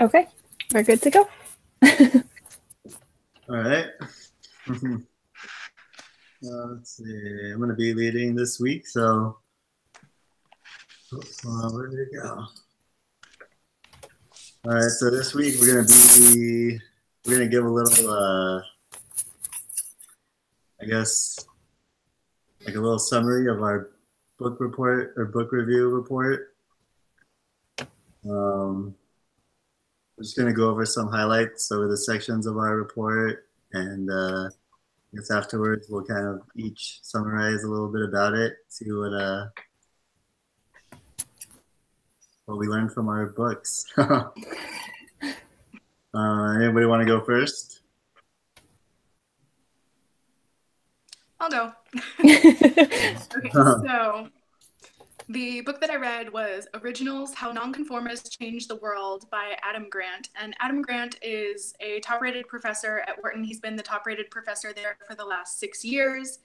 Okay, we're good to go. All right. Let's see. I'm going to be leading this week, so where did it go? All right, so this week we're gonna give a little, I guess, like a little summary of our book report or book review report. We're just gonna go over some highlights over the sections of our report, and I guess afterwards we'll kind of each summarize a little bit about it, see what we learned from our books. Anybody want to go first? I'll go. Okay, so the book that I read was Originals, How Nonconformists Changed the World by Adam Grant. And Adam Grant is a top-rated professor at Wharton. He's been the top-rated professor there for the last 6 years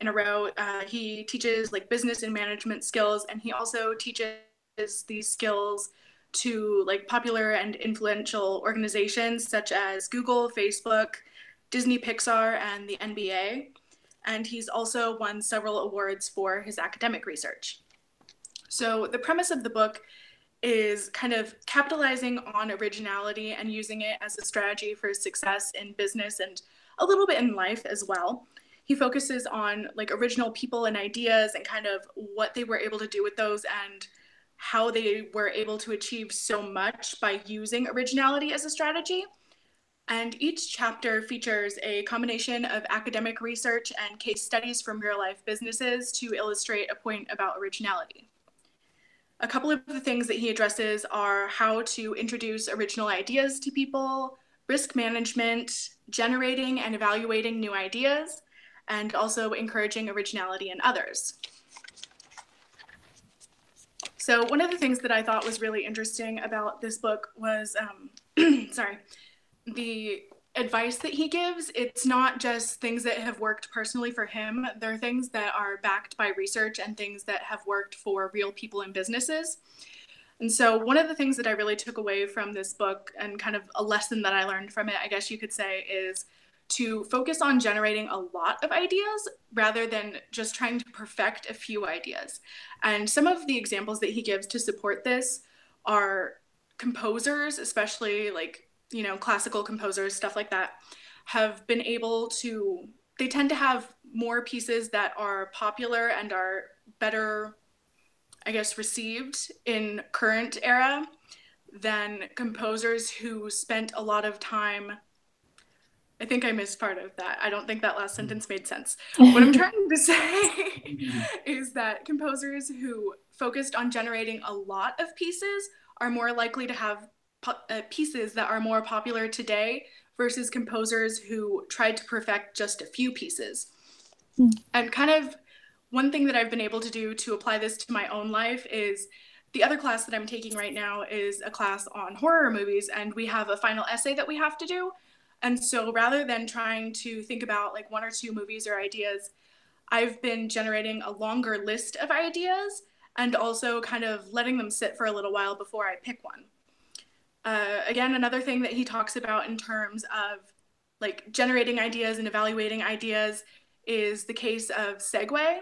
in a row. He teaches like business and management skills, and he also teaches these skills to like popular and influential organizations such as Google, Facebook, Disney, Pixar, and the NBA. And he's also won several awards for his academic research. So the premise of the book is kind of capitalizing on originality and using it as a strategy for success in business and a little bit in life as well. He focuses on like original people and ideas and kind of what they were able to do with those and how they were able to achieve so much by using originality as a strategy. And each chapter features a combination of academic research and case studies from real life businesses to illustrate a point about originality. A couple of the things that he addresses are how to introduce original ideas to people, risk management, generating and evaluating new ideas, and also encouraging originality in others. So one of the things that I thought was really interesting about this book was, the advice that he gives. It's not just things that have worked personally for him. They're things that are backed by research and things that have worked for real people and businesses. And so one of the things that I really took away from this book and kind of a lesson that I learned from it, I guess you could say, is to focus on generating a lot of ideas rather than just trying to perfect a few ideas. And some of the examples that he gives to support this are composers, especially like classical composers, stuff like that, have been able to, they tend to have more pieces that are popular and are better, I guess, received in current era than composers who spent a lot of time. I think I missed part of that. I don't think that last sentence made sense. What I'm trying to say is that composers who focused on generating a lot of pieces are more likely to have pieces that are more popular today versus composers who tried to perfect just a few pieces. And kind of one thing that I've been able to do to apply this to my own life is the other class that I'm taking right now is a class on horror movies, and we have a final essay that we have to do. And so rather than trying to think about like one or two movies or ideas, I've been generating a longer list of ideas and also kind of letting them sit for a little while before I pick one. Again, another thing that he talks about in terms of like generating ideas and evaluating ideas is the case of Segway.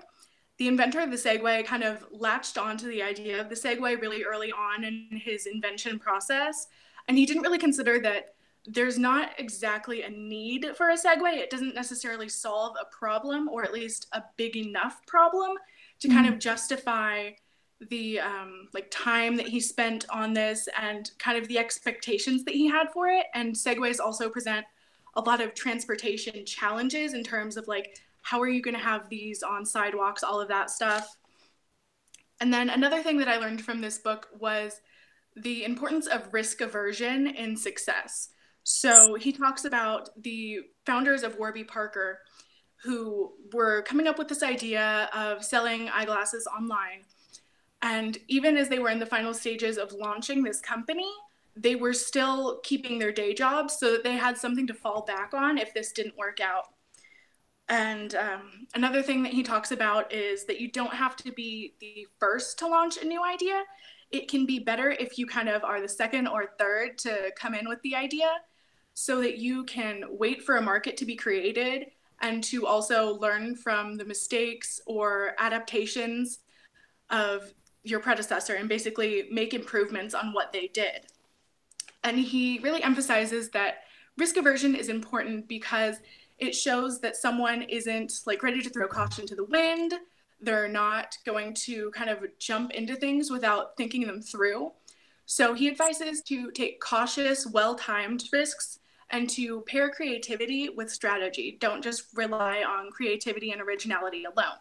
The inventor of the Segway kind of latched onto the idea of the Segway really early on in his invention process. And he didn't really consider that there's not exactly a need for a Segway. It doesn't necessarily solve a problem, or at least a big enough problem to kind of justify the like time that he spent on this and kind of the expectations that he had for it. And Segways also present a lot of transportation challenges in terms of like, how are you going to have these on sidewalks, all of that stuff. And then another thing that I learned from this book was the importance of risk aversion in success. So he talks about the founders of Warby Parker who were coming up with this idea of selling eyeglasses online. And even as they were in the final stages of launching this company, they were still keeping their day jobs so that they had something to fall back on if this didn't work out. And another thing that he talks about is that you don't have to be the first to launch a new idea. it can be better if you kind of are the second or third to come in with the idea so that you can wait for a market to be created and to also learn from the mistakes or adaptations of your predecessor and basically make improvements on what they did. And he really emphasizes that risk aversion is important because it shows that someone isn't like ready to throw caution to the wind. They're not going to kind of jump into things without thinking them through. So he advises to take cautious, well-timed risks and to pair creativity with strategy. Don't just rely on creativity and originality alone.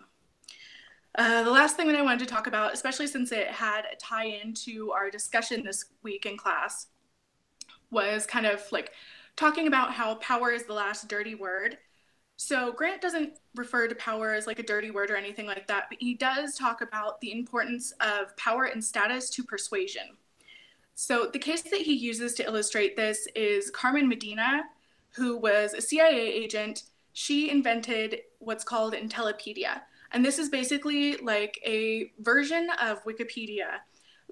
The last thing that I wanted to talk about, especially since it had a tie-in to our discussion this week in class, was kind of like talking about how power is the last dirty word. So Grant doesn't refer to power as like a dirty word or anything like that, but he does talk about the importance of power and status to persuasion. So the case that he uses to illustrate this is Carmen Medina, who was a CIA agent. She invented what's called Intellipedia. And this is basically like a version of Wikipedia,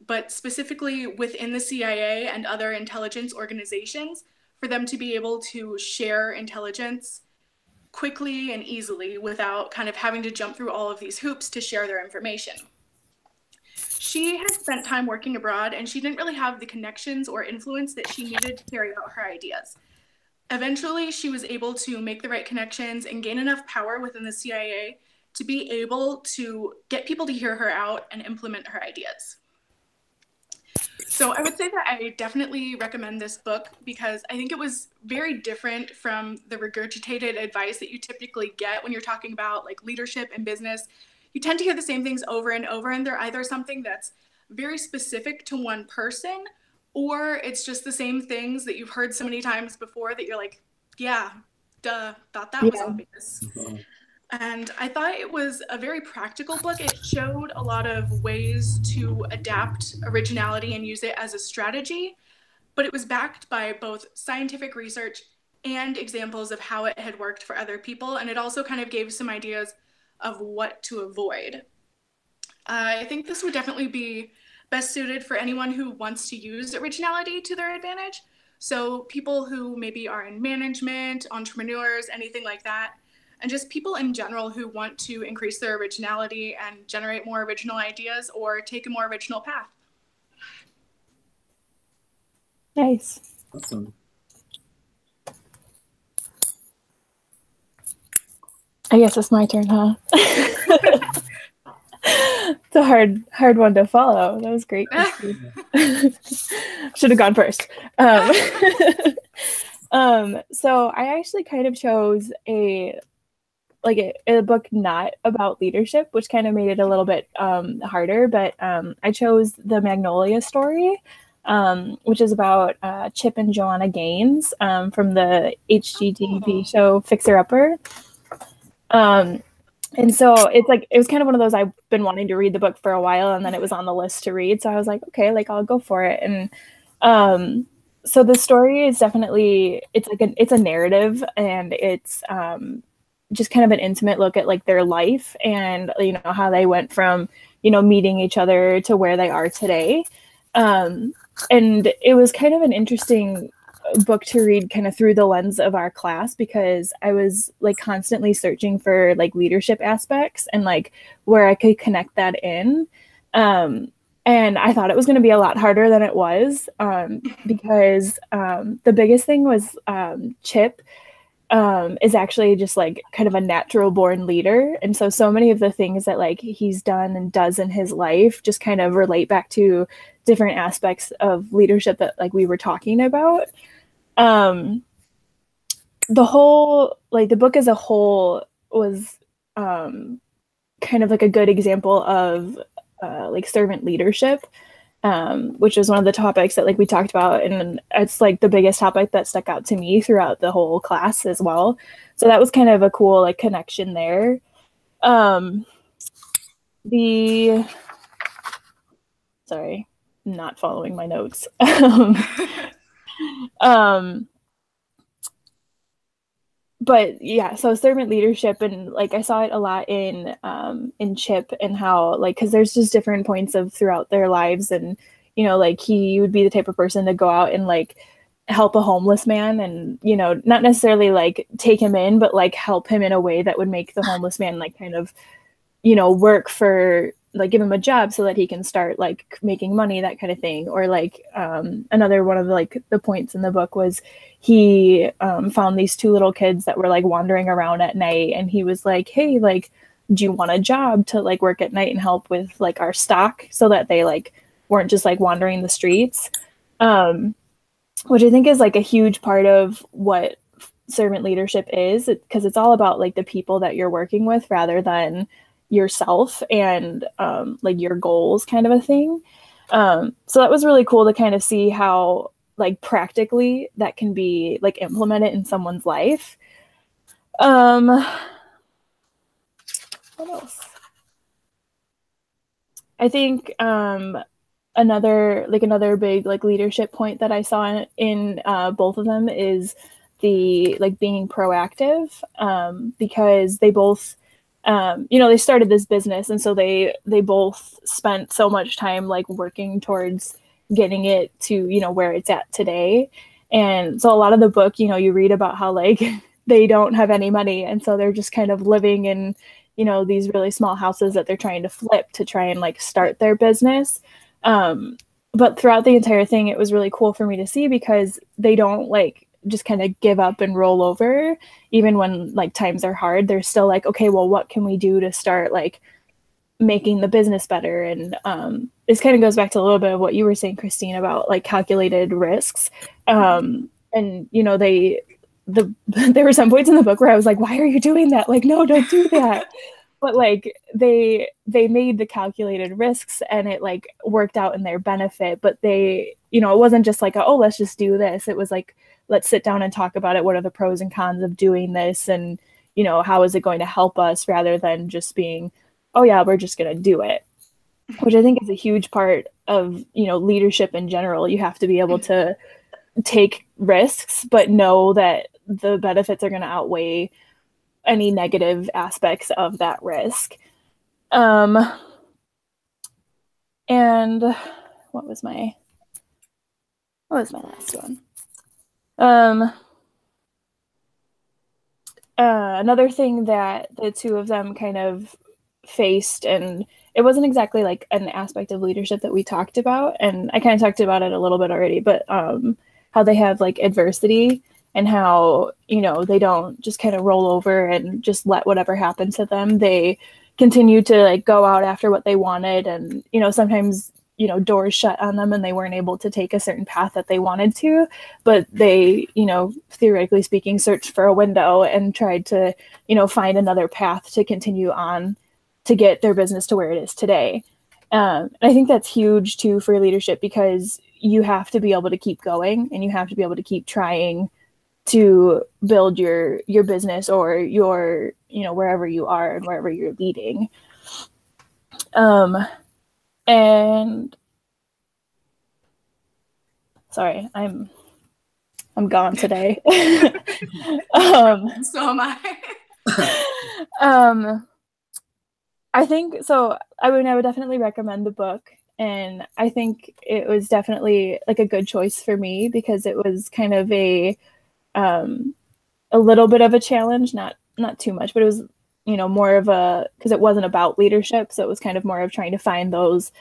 but specifically within the CIA and other intelligence organizations for them to be able to share intelligence quickly and easily without kind of having to jump through all of these hoops to share their information. She had spent time working abroad and she didn't really have the connections or influence that she needed to carry out her ideas. Eventually, she was able to make the right connections and gain enough power within the CIA to be able to get people to hear her out and implement her ideas. So I would say that I definitely recommend this book because I think it was very different from the regurgitated advice that you typically get when you're talking about like leadership and business. You tend to hear the same things over and over, and they're either something that's very specific to one person, or it's just the same things that you've heard so many times before that you're like, yeah, duh, thought that was obvious. And I thought it was a very practical book. It showed a lot of ways to adapt originality and use it as a strategy, but it was backed by both scientific research and examples of how it had worked for other people. And it also kind of gave some ideas of what to avoid. I think this would definitely be best suited for anyone who wants to use originality to their advantage. So people who maybe are in management, entrepreneurs, anything like that, and just people in general who want to increase their originality and generate more original ideas or take a more original path. Nice. Awesome. I guess it's my turn, huh? It's a hard one to follow. That was great. Should have gone first. So I actually kind of chose a book not about leadership, which kind of made it a little bit harder. But I chose The Magnolia Story, which is about Chip and Joanna Gaines from the HGTV show Fixer Upper. And so it was kind of one of those, I've been wanting to read the book for a while, and then it was on the list to read. So I was like, okay, like I'll go for it. And so the story is definitely, it's a narrative, and it's just kind of an intimate look at like their life and, you know, how they went from, you know, meeting each other to where they are today. And it was kind of an interesting book to read kind of through the lens of our class, because I was like constantly searching for like leadership aspects and like where I could connect that in. And I thought it was going to be a lot harder than it was, because the biggest thing was Chip is actually just like kind of a natural born leader. And so many of the things that like he's done and does in his life just kind of relate back to different aspects of leadership that like we were talking about. The book as a whole was kind of like a good example of like servant leadership, which was one of the topics that like we talked about, and it's like the biggest topic that stuck out to me throughout the whole class as well. So that was kind of a cool like connection there. Sorry, not following my notes. But yeah, so servant leadership, and like I saw it a lot in Chip, and how like, because there's just different points of throughout their lives and you know, like he would be the type of person to go out and like help a homeless man and, you know, not necessarily like take him in, but like help him in a way that would make the homeless man like kind of, you know, work for, like give him a job so that he can start like making money, that kind of thing. Or like another one of like the points in the book was he found these two little kids that were like wandering around at night, and he was like, hey, like, do you want a job to like work at night and help with like our stock, so that they like weren't just like wandering the streets, which I think is like a huge part of what servant leadership is, because it's all about like the people that you're working with rather than yourself and like your goals, kind of a thing. So that was really cool to kind of see how like practically that can be like implemented in someone's life. What else? I think another big like leadership point that I saw in both of them is the like being proactive, because they both you know, they started this business, and so they both spent so much time like working towards getting it to, you know, where it's at today. And so a lot of the book, you know, you read about how like they don't have any money, and so they're just kind of living in, you know, these really small houses that they're trying to flip to try and like start their business. But throughout the entire thing, it was really cool for me to see, because they don't like just kind of give up and roll over. Even when like times are hard, they're still like, okay, well, what can we do to start like making the business better? And this kind of goes back to a little bit of what you were saying, Christine, about like calculated risks. And you know, there were some points in the book where I was like, why are you doing that? Like, no, don't do that. But like they made the calculated risks, and it like worked out in their benefit. But they, you know, it wasn't just like, oh, let's just do this. It was like, let's sit down and talk about it. What are the pros and cons of doing this? And, you know, how is it going to help us, rather than just being, oh yeah, we're just going to do it, which I think is a huge part of, you know, leadership in general. You have to be able to take risks, but know that the benefits are going to outweigh any negative aspects of that risk. And what was my last one? Another thing that the two of them kind of faced, and it wasn't exactly like an aspect of leadership that we talked about, and I kind of talked about it a little bit already, but how they have like adversity, and how, you know, they don't just kind of roll over and just let whatever happen to them. They continue to like go out after what they wanted, and, you know, sometimes, you know, doors shut on them and they weren't able to take a certain path that they wanted to, but they, you know, theoretically speaking, searched for a window and tried to, you know, find another path to continue on to get their business to where it is today. I think that's huge too for leadership, because you have to be able to keep going, and you have to be able to keep trying to build your business, or your, you know, wherever you are and wherever you're leading. And sorry, I'm gone today. So am I. I think so. I would definitely recommend the book, and I think it was definitely like a good choice for me, because it was kind of a little bit of a challenge, not too much, but it was, you know, more of a, because it wasn't about leadership, so it was kind of more of trying to find those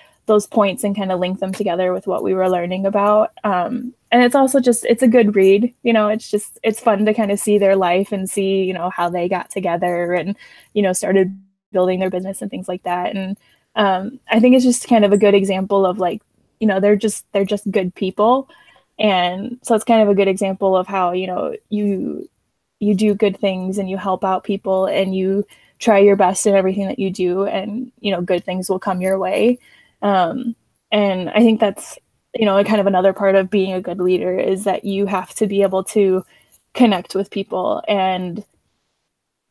points and kind of link them together with what we were learning about. And it's also just, it's a good read, you know, it's fun to kind of see their life and see, you know, how they got together and, you know, started building their business and things like that. And I think it's just kind of a good example of like, you know, they're just good people. And so it's kind of a good example of how, you know, you do good things and you help out people and you try your best in everything that you do, and, you know, good things will come your way. And I think that's, you know, kind of another part of being a good leader, is that you have to be able to connect with people and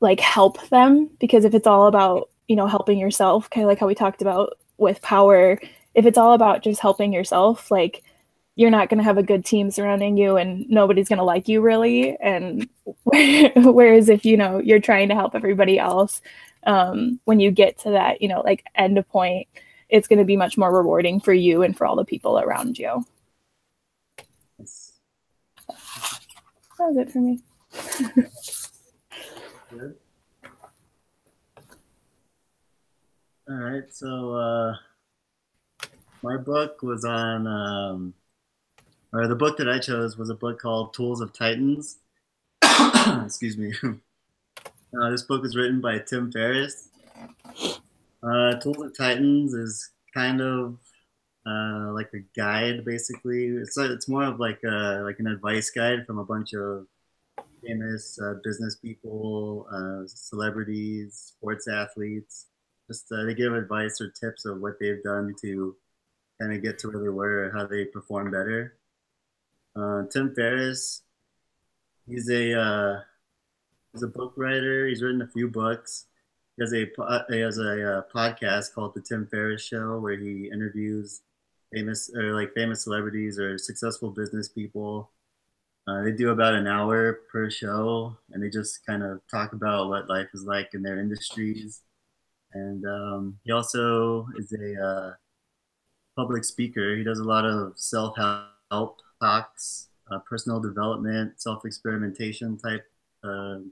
like help them, because if it's all about, you know, helping yourself, kind of like how we talked about with power, if it's all about just helping yourself, like, you're not going to have a good team surrounding you, and nobody's going to like you really. And whereas if, you know, you're trying to help everybody else, when you get to that, you know, like end point, it's going to be much more rewarding for you and for all the people around you. That was it for me. Good. All right, so my book was on, or the book that I chose was a book called Tools of Titans. Excuse me. This book was written by Tim Ferriss. Tools of Titans is kind of like a guide, basically. It's more of like an advice guide from a bunch of famous business people, celebrities, sports athletes. Just they give advice or tips of what they've done to kind of get to where they were, or how they perform better. Tim Ferriss, he's he's a book writer. He's written a few books. He has a podcast called The Tim Ferriss Show, where he interviews famous celebrities or successful business people. They do about an hour per show, and they just kind of talk about what life is like in their industries. And he also is a public speaker. He does a lot of self-help talks, personal development, self-experimentation type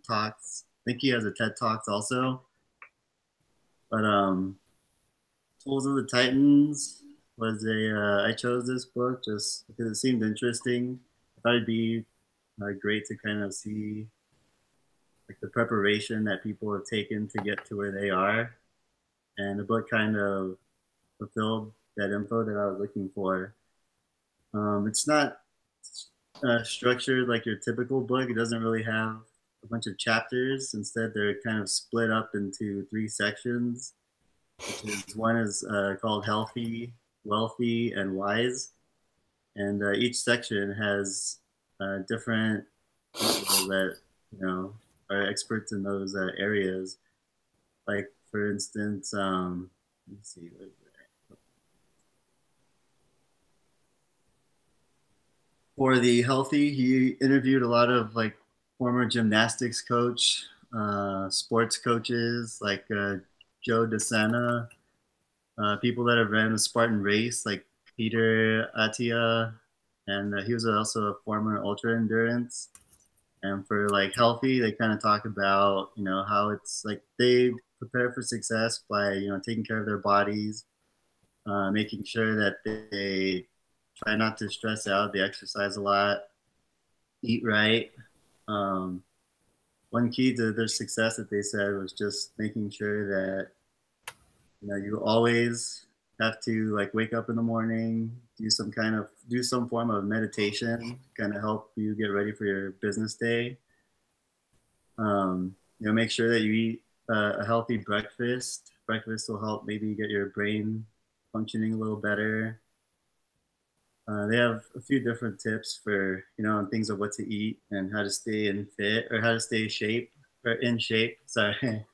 talks. I think he has a TED Talks also. But Tools of the Titans was I chose this book just because it seemed interesting. I thought it'd be great to kind of see like the preparation that people have taken to get to where they are, and the book kind of fulfilled that info that I was looking for. It's not structured like your typical book. It doesn't really have a bunch of chapters. Instead, they're kind of split up into 3 sections, which is one is called Healthy, Wealthy, and Wise. And each section has different people that are experts in those areas. Like for instance, let's see, for the Healthy, he interviewed a lot of like former gymnastics coach, sports coaches like Joe DeSena, people that have ran the Spartan race like Peter Attia, and he was also a former ultra endurance. And for like Healthy, they kind of talk about how it's like they prepare for success by taking care of their bodies, making sure that they try not to stress out, they exercise a lot, eat right. Um, One key to their success that they said was just making sure that you always have to like wake up in the morning, do some form of meditation, kind of help you get ready for your business day. Make sure that you eat a healthy breakfast. Breakfast will help maybe get your brain functioning a little better. They have a few different tips for on things of what to eat and how to stay in fit or how to stay shape or in shape. Sorry.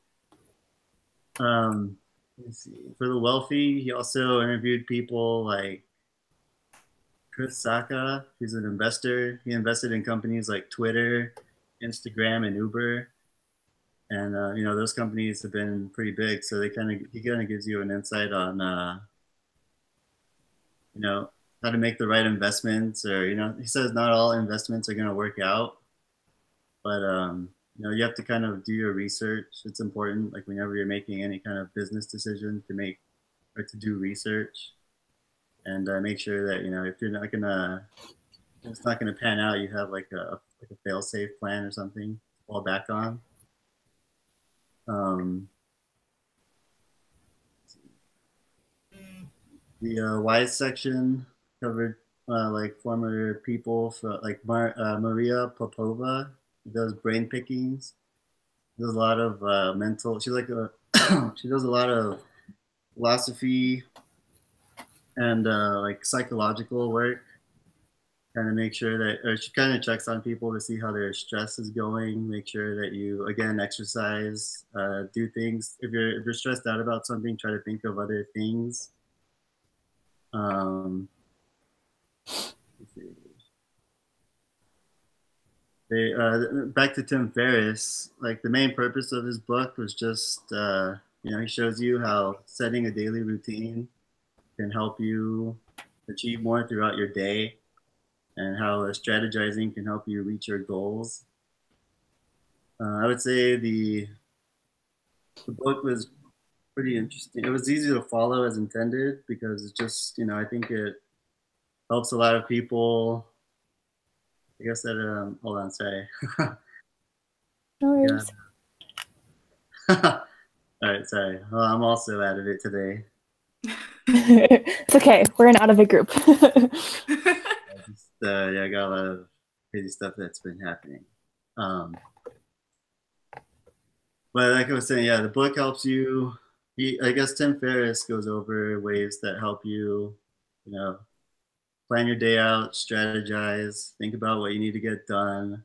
Let's see. For the Wealthy, he also interviewed people like Chris Sacca, who's an investor. He invested in companies like Twitter, Instagram, and Uber. And those companies have been pretty big, so he kind of gives you an insight on how to make the right investments, or he says not all investments are going to work out, but you have to kind of do your research. It's important, like whenever you're making any kind of business decision, to make or to do research and make sure that if you're not gonna if it's not gonna pan out, you have like a fail safe plan or something to fall back on. Um, the wise section covered like former people for like Maria Popova, who does brain pickings. She does a lot of mental. She's like a she does a lot of philosophy and like psychological work. Kind of make sure that, or she kind of checks on people to see how their stress is going. Make sure that you again exercise, do things. If you're stressed out about something, try to think of other things. They back to Tim Ferriss. Like the main purpose of his book was just he shows you how setting a daily routine can help you achieve more throughout your day, and how strategizing can help you reach your goals. I would say the book was pretty interesting. It was easy to follow as intended because it's just, I think it helps a lot of people. I guess that, hold on, sorry. No worries. All right, sorry. Well, I'm also out of it today. It's okay. We're an out of it group. I got a lot of crazy stuff that's been happening. But like I was saying, yeah, the book helps you. I guess Tim Ferriss goes over ways that help you, you know, plan your day out, strategize, think about what you need to get done.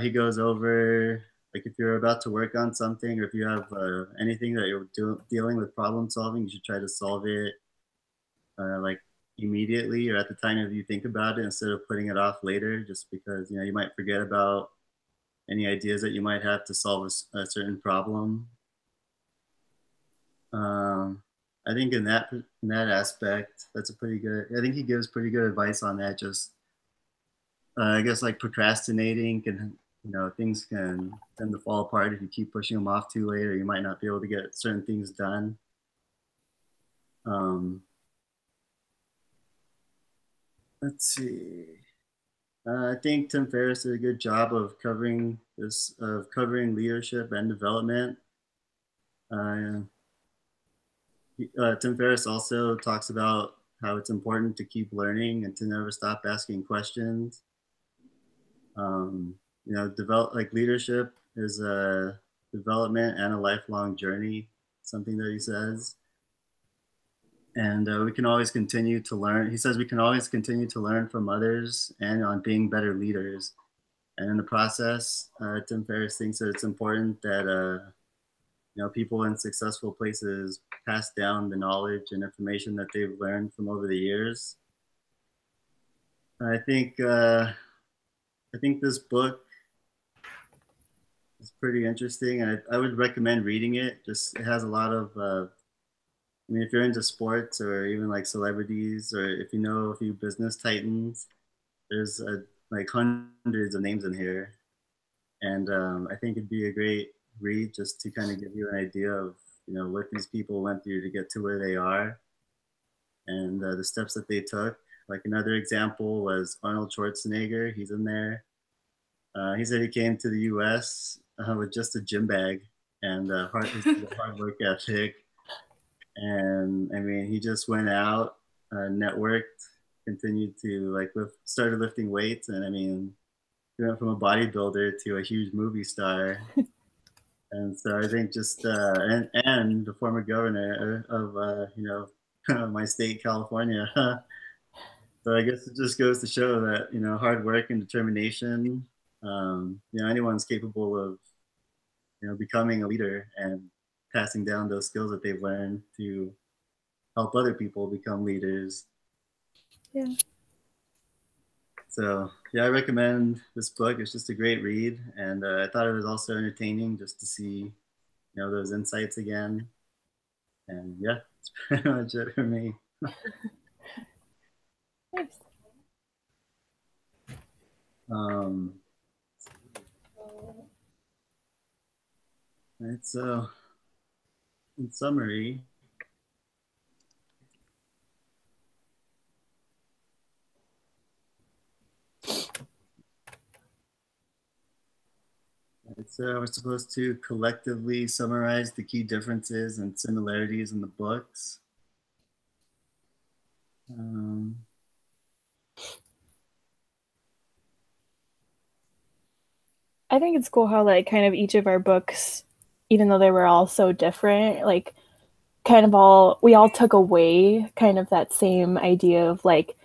He goes over, like, if you're about to work on something, or if you have anything that you're dealing with problem solving, you should try to solve it like immediately or at the time that you think about it, instead of putting it off later, just because you might forget about any ideas that you might have to solve a certain problem. I think in that aspect, that's a pretty good. I think he gives pretty good advice on that. Just I guess like procrastinating can, things can tend to fall apart if you keep pushing them off too late, or you might not be able to get certain things done. Let's see. I think Tim Ferriss did a good job of covering leadership and development. Tim Ferriss also talks about how it's important to keep learning and to never stop asking questions. Leadership is a development and a lifelong journey, something that he says. And we can always continue to learn. He says we can always continue to learn from others and on being better leaders. And in the process, Tim Ferriss thinks that it's important that people in successful places pass down the knowledge and information that they've learned from over the years. I think this book is pretty interesting, and I would recommend reading it. Just it has a lot of, if you're into sports or even like celebrities, or if you know a few business titans, there's like hundreds of names in here, and I think it'd be a great read just to kind of give you an idea of what these people went through to get to where they are, and the steps that they took. Like another example was Arnold Schwarzenegger. He's in there. He said he came to the U.S. With just a gym bag and hard work ethic. And I mean, he just went out, networked, continued to started lifting weights. And I mean, he went from a bodybuilder to a huge movie star. And so I think just, and the former governor of, my state, California. So I guess it just goes to show that, hard work and determination, anyone's capable of, becoming a leader and passing down those skills that they've learned to help other people become leaders. Yeah. So yeah, I recommend this book. It's just a great read, and I thought it was also entertaining just to see, those insights again. And yeah, that's pretty much it for me. Nice. Right, so in summary, we're supposed to collectively summarize the key differences and similarities in the books. I think it's cool how like kind of each of our books, even though they were all so different, like kind of we all took away kind of that same idea of like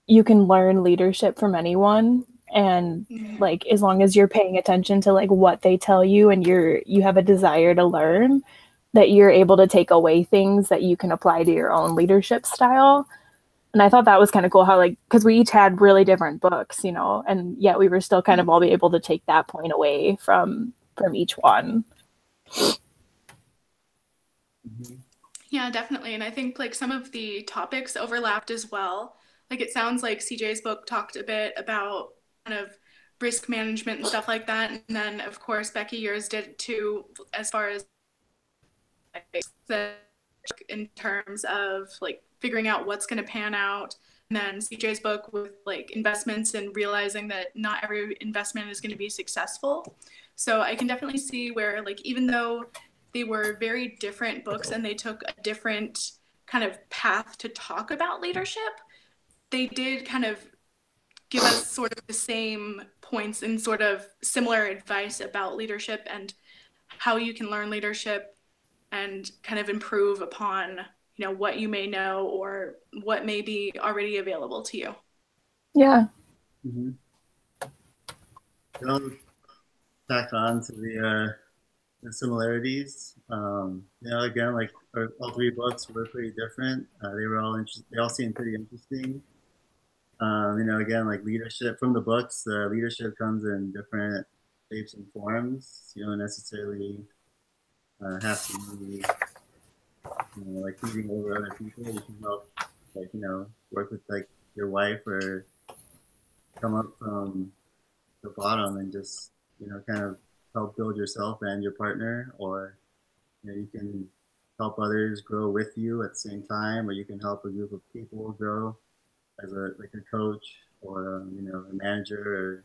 you can learn leadership from anyone, and like as long as you're paying attention to like what they tell you and you have a desire to learn, that you're able to take away things that you can apply to your own leadership style. And I thought that was kind of cool how like, because we each had really different books, and yet we were still kind of all be able to take that point away from each one. Mm-hmm. Yeah, definitely. And I think like some of the topics overlapped as well. Like it sounds like CJ's book talked a bit about kind of risk management and stuff like that. And then of course Becky yours did too, as far as the in terms of like figuring out what's going to pan out. And then CJ's book with like investments and realizing that not every investment is going to be successful. So I can definitely see where like even though they were very different books and they took a different kind of path to talk about leadership, they did kind of give us sort of the same points and sort of similar advice about leadership and how you can learn leadership and kind of improve upon, you know, what you may know or what may be already available to you. Yeah. Mm-hmm. So tack on to the similarities. You know, again, like all three books were pretty different. They were all they all seemed pretty interesting. You know, again, like leadership from the books, leadership comes in different shapes and forms. You don't necessarily have to be, you know, like leading over other people. You can help, like, you know, work with like your wife or come up from the bottom and just, you know, kind of help build yourself and your partner, or you know, you can help others grow with you at the same time, or you can help a group of people grow as a like a coach or you know a manager or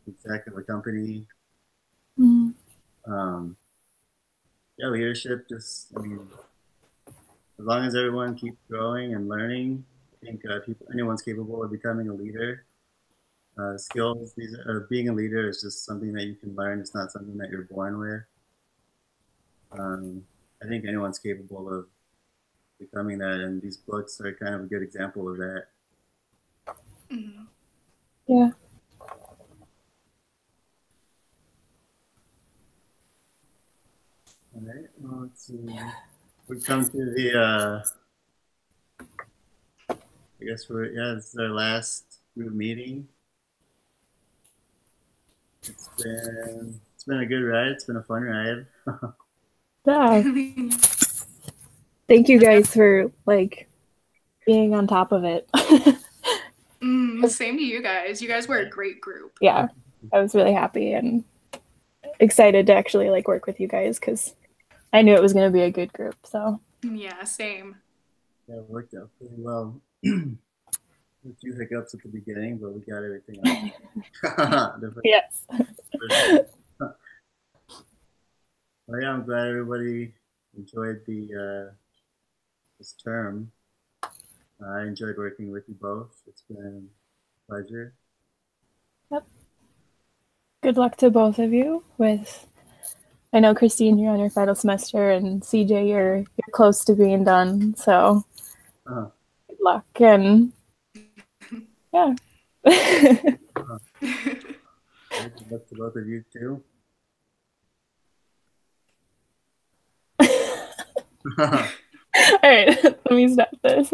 exec of a company. Mm. Yeah, leadership. Just I mean, as long as everyone keeps growing and learning, I think people anyone's capable of becoming a leader. Skills, being a leader is just something that you can learn. It's not something that you're born with. I think anyone's capable of becoming that, and these books are kind of a good example of that. Mm-hmm. Yeah. All right, well, let's see. We come to the, I guess yeah, this is our last group meeting. It's been a good ride. It's been a fun ride. Yeah. Thank you guys for like being on top of it. Same to you guys. You guys were a great group. Yeah, I was really happy and excited to actually like work with you guys because I knew it was going to be a good group. So Yeah, same. Yeah, it worked out pretty well. A few hiccups at the beginning, but we got everything out. yes. Well, yeah, I'm glad everybody enjoyed this term. I enjoyed working with you both. It's been a pleasure. Yep. Good luck to both of you with, I know Christine, you're on your final semester, and CJ, you're close to being done. So good luck and yeah. Good luck to both of you too. All right, let me stop this.